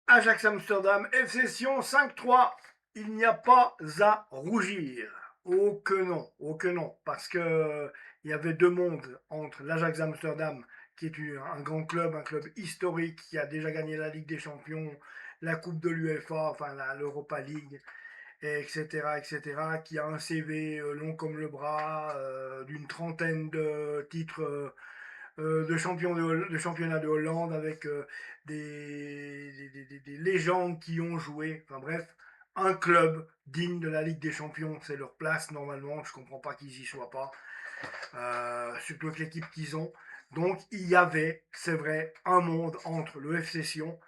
Ajax Amsterdam, FC Sion 5-3. Il n'y a pas à rougir. Oh que non, oh que non. Parce que il y avait deux mondes entre l'Ajax Amsterdam, qui est un grand club, un club historique, qui a déjà gagné la Ligue des Champions, la Coupe de l'UEFA, enfin l'Europa League, etc., etc., qui a un CV long comme le bras, d'une trentaine de titres de championnat de Hollande avec des légendes qui ont joué. Enfin bref, un club digne de la Ligue des Champions, c'est leur place normalement. Je ne comprends pas qu'ils y soient pas, surtout avec l'équipe qu'ils ont. Donc il y avait, c'est vrai, un monde entre le FC Sion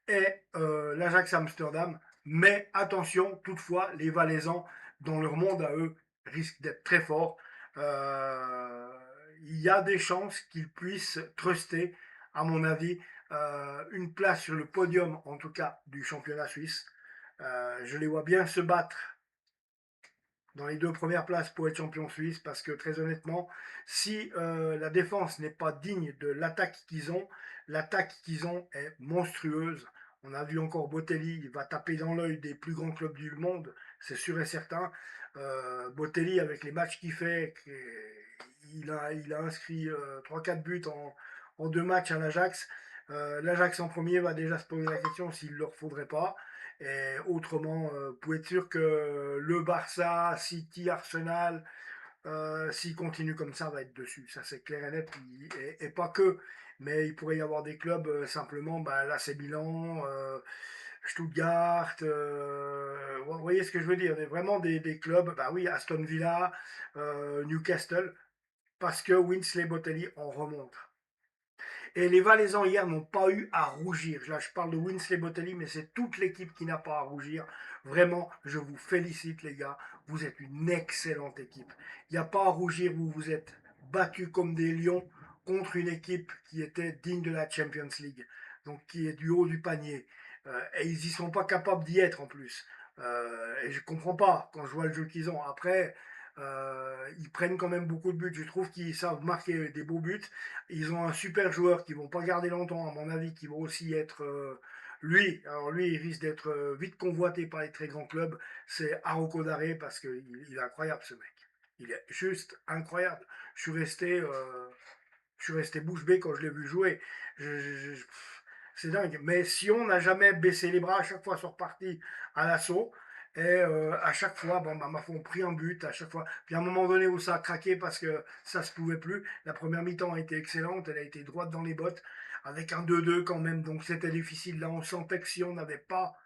et l'Ajax Amsterdam. Mais attention, toutefois, les Valaisans, dans leur monde à eux, risquent d'être très forts. Euh, il y a des chances qu'ils puissent truster, à mon avis, une place sur le podium, en tout cas, du championnat suisse. Je les vois bien se battre dans les deux premières places pour être champion suisse, parce que très honnêtement, si la défense n'est pas digne de l'attaque qu'ils ont est monstrueuse. On a vu encore Botelli, il va taper dans l'œil des plus grands clubs du monde, c'est sûr et certain. Botelli, avec les matchs qu'il fait, il a inscrit 3-4 buts en deux matchs à l'Ajax. L'Ajax en premier va déjà se poser la question s'il ne leur faudrait pas. Et autrement, vous pouvez être sûr que le Barça, City, Arsenal, s'il continue comme ça, va être dessus. Ça, c'est clair et net. Et pas que. Mais il pourrait y avoir des clubs, simplement, bah, là, c'est Milan, Stuttgart. Vous voyez ce que je veux dire? Vraiment des clubs, bah oui, Aston Villa, Newcastle, parce que Winsley Botelli en remonte. Et les Valaisans hier n'ont pas eu à rougir. Là, je parle de Winsley Botelli, mais c'est toute l'équipe qui n'a pas à rougir. Vraiment, je vous félicite, les gars. Vous êtes une excellente équipe. Il n'y a pas à rougir. Vous vous êtes battus comme des lions contre une équipe qui était digne de la Champions League, donc qui est du haut du panier. Et ils n'y sont pas capables d'y être en plus. Et je ne comprends pas quand je vois le jeu qu'ils ont. Après, ils prennent quand même beaucoup de buts. Je trouve qu'ils savent marquer des beaux buts. Ils ont un super joueur qui ne vont pas garder longtemps, à mon avis, qui va aussi être lui. Alors lui, il risque d'être vite convoité par les très grands clubs. C'est Arauco Daré, parce qu'il est incroyable, ce mec. Il est juste incroyable. Je suis resté, euh, je suis resté bouche bée quand je l'ai vu jouer. C'est dingue. Mais Sion n'a jamais baissé les bras. À chaque fois, ils sont repartis à l'assaut. Et à chaque fois, bon, bah, ma foi, on pris un but. À chaque fois. Puis à un moment donné où ça a craqué parce que ça se pouvait plus. La première mi-temps a été excellente. Elle a été droite dans les bottes. Avec un 2-2 quand même. Donc c'était difficile. Là, on sentait que Sion n'avait pas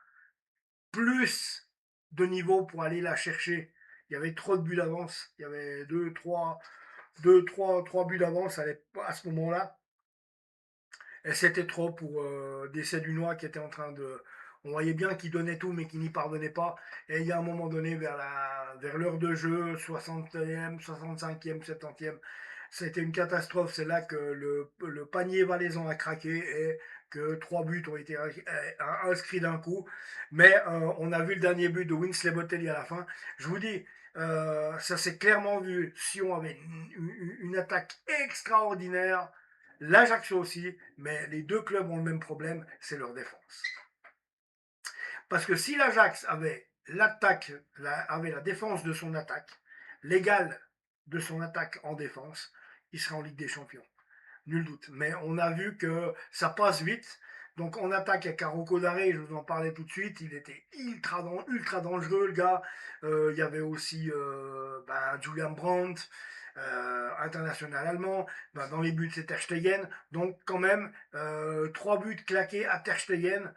plus de niveau pour aller la chercher. Il y avait trop de buts d'avance. Il y avait trois buts d'avance à ce moment-là. Et c'était trop pour des Cédunois qui étaient en train de. On voyait bien qu'ils donnaient tout, mais qu'ils n'y parvenaient pas. Et il y a un moment donné, vers l'heure de jeu, 60e, 65e, 70e, c'était une catastrophe. C'est là que le panier valaisan a craqué et que trois buts ont été inscrits d'un coup. Mais on a vu le dernier but de Winsley Botelli à la fin. Je vous dis, ça s'est clairement vu. Sion avait une attaque extraordinaire. L'Ajaccio aussi, mais les deux clubs ont le même problème, c'est leur défense. Parce que si l'Ajax avait avait la défense de son attaque, l'égal de son attaque en défense, il serait en Ligue des Champions. Nul doute. Mais on a vu que ça passe vite. Donc on attaque avec Arauco Daré, je vous en parlais tout de suite, il était ultra dangereux le gars. Il y avait aussi Julian Brandt, international allemand. Dans les buts c'est Ter Stegen. Donc quand même, trois buts claqués à Ter Stegen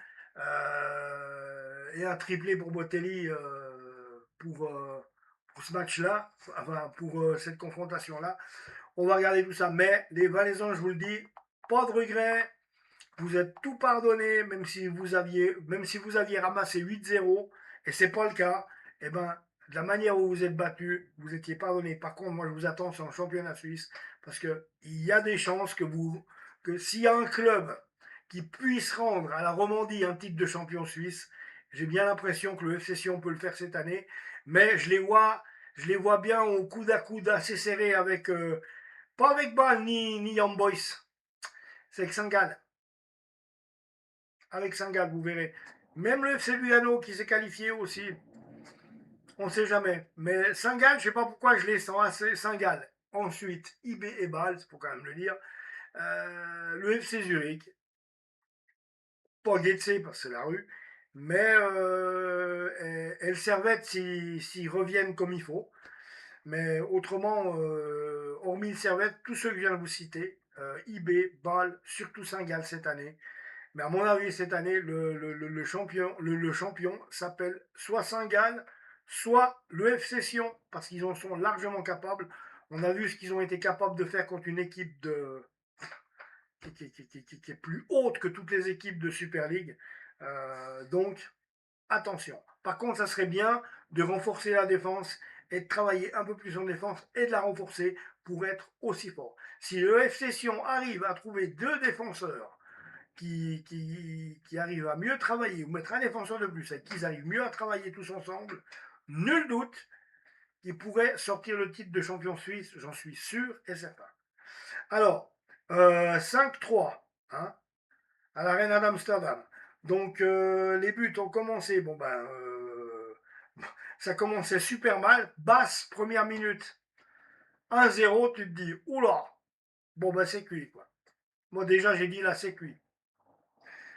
et un triplé pour Botelli pour ce match-là, enfin pour cette confrontation-là. On va regarder tout ça. Mais les Valaisans, je vous le dis, pas de regret. Vous êtes tout pardonné, même si vous aviez ramassé 8-0, et c'est pas le cas. Et ben, de la manière où vous êtes battu, vous étiez pardonné. Par contre, moi, je vous attends sur le championnat suisse, parce que il y a des chances que s'il y a un club qui puisse rendre à la Romandie un titre de champion suisse, j'ai bien l'impression que le FC Sion peut le faire cette année, mais je les vois bien au coude à assez serré avec pas avec Bâle ni Young Boys. C'est avec Saint-Gall. avec Saint-Gall, vous verrez. Même le FC Lugano qui s'est qualifié aussi, on ne sait jamais. Mais Saint-Gall, je ne sais pas pourquoi je les sens Saint-Gall. Ensuite, IB et Bâle, il faut quand même le dire. Le FC Zurich, pas Getse parce que c'est la rue, mais et le Servette s'ils reviennent comme il faut. Mais autrement, hormis le Servette, tous ceux que je viens de vous citer, IB, Bâle, surtout Saint-Gall cette année. Mais à mon avis, cette année, le champion s'appelle soit Saint-Gall, soit le FC Sion, parce qu'ils en sont largement capables. On a vu ce qu'ils ont été capables de faire contre une équipe qui est plus haute que toutes les équipes de Super League. Donc, attention. Par contre, ça serait bien de renforcer la défense et de travailler un peu plus en défense et de la renforcer pour être aussi fort. Si le FC Sion arrive à trouver deux défenseurs qui arrivent à mieux travailler, ou mettre un défenseur de plus, et qu'ils arrivent mieux à travailler tous ensemble, nul doute qu'ils pourraient sortir le titre de champion suisse, j'en suis sûr et certain. Alors, 5-3, hein, à l'Arena d'Amsterdam. Donc, les buts ont commencé, ça commençait super mal. Basse, première minute, 1-0, tu te dis, oula, c'est cuit, quoi. Moi, déjà, j'ai dit là, c'est cuit.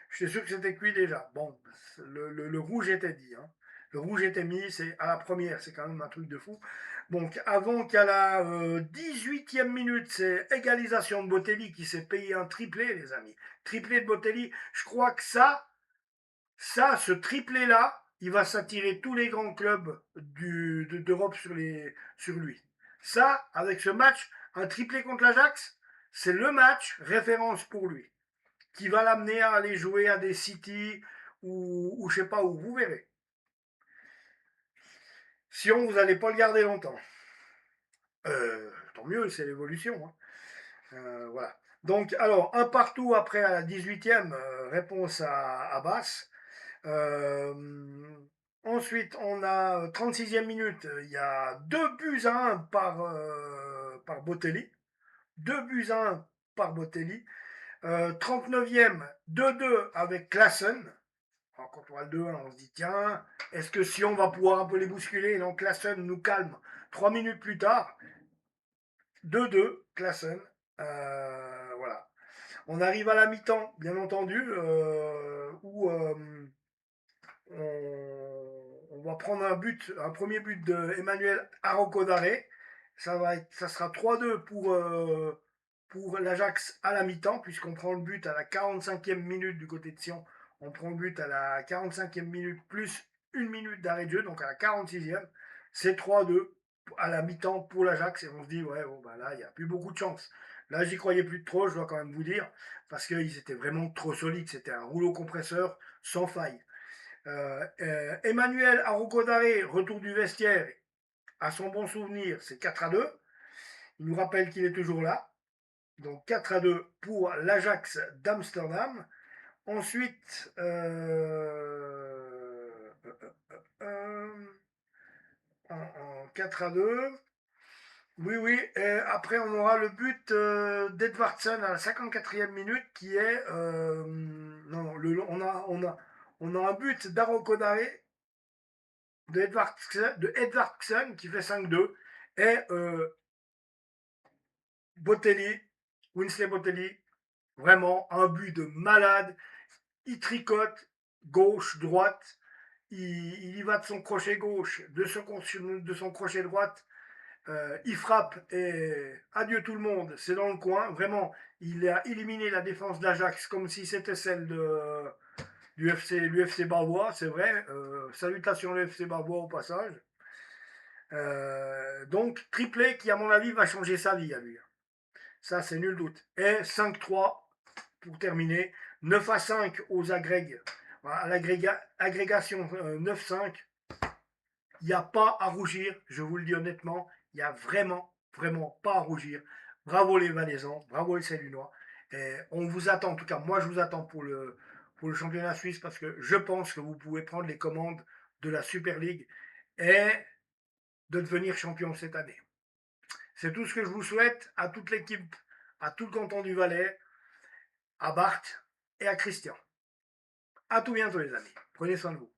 Je suis sûr que c'était cuit déjà. Bon, le rouge était dit, hein. Le rouge était mis, c'est à la première, c'est quand même un truc de fou. Donc, avant qu'à la 18e minute, c'est égalisation de Botelli qui s'est payé un triplé, les amis. Triplé de Botelli. Je crois que ce triplé-là, il va s'attirer tous les grands clubs d'Europe sur lui. Ça, avec ce match, un triplé contre l'Ajax, c'est le match référence pour lui, qui va l'amener à aller jouer à des City ou je sais pas où, vous verrez. Sion, vous n'allez pas le garder longtemps. Tant mieux, c'est l'évolution, hein. Voilà. Donc, alors, un partout après à la 18e, réponse à Basse. Ensuite, on a 36e minute, il y a 2 buts à 1 par Botelli. 2 buts à 1 par Botelli. 39e, 2-2 avec Klassen. Alors, quand on voit le 2-1, on se dit tiens, est-ce que Sion va pouvoir un peu les bousculer? Et donc Klassen nous calme 3 minutes plus tard. 2-2, Klassen. Voilà. On arrive à la mi-temps, bien entendu, où on va prendre un premier but de Emmanuel Arocodare. Ça sera 3-2 pour l'Ajax à la mi-temps, puisqu'on prend le but à la 45e minute du côté de Sion. On prend le but à la 45e minute plus une minute d'arrêt de jeu, donc à la 46e. C'est 3-2 à la mi-temps pour l'Ajax. Et on se dit, ouais, bon, bah là, il n'y a plus beaucoup de chance. Là, j'y croyais plus de trop, je dois quand même vous dire, parce qu'ils étaient vraiment trop solides. C'était un rouleau compresseur sans faille. Emmanuel Arocodare, retour du vestiaire, à son bon souvenir, c'est 4-2. Il nous rappelle qu'il est toujours là. Donc 4-2 pour l'Ajax d'Amsterdam. Ensuite, en 4-2. Oui, oui. Et après, on aura le but d'Edvardsen à la 54e minute qui est. Non, on a un but d'Arocodare de Edvardsen qui fait 5-2 et Botelli, Winsley Botelli, vraiment un but de malade. Il tricote gauche, droite, il y va de son crochet gauche, de son crochet droite, il frappe et adieu tout le monde, c'est dans le coin. Vraiment, il a éliminé la défense d'Ajax comme si c'était celle du l'UFC Bavois, c'est vrai. Salutations à l'UFC Bavois au passage. Donc, triplé qui, à mon avis, va changer sa vie à lui. Ça, c'est nul doute. Et 5-3 pour terminer. 9-5 aux agrègues. À l'agrégation 9-5. Il n'y a pas à rougir, je vous le dis honnêtement. Il n'y a vraiment, vraiment pas à rougir. Bravo les Valaisans, bravo les Célunois. Et on vous attend, en tout cas, moi je vous attends pour le championnat suisse parce que je pense que vous pouvez prendre les commandes de la Super League et de devenir champion cette année. C'est tout ce que je vous souhaite à toute l'équipe, à tout le canton du Valais, à Bart et à Christian. À tout bientôt les amis. Prenez soin de vous.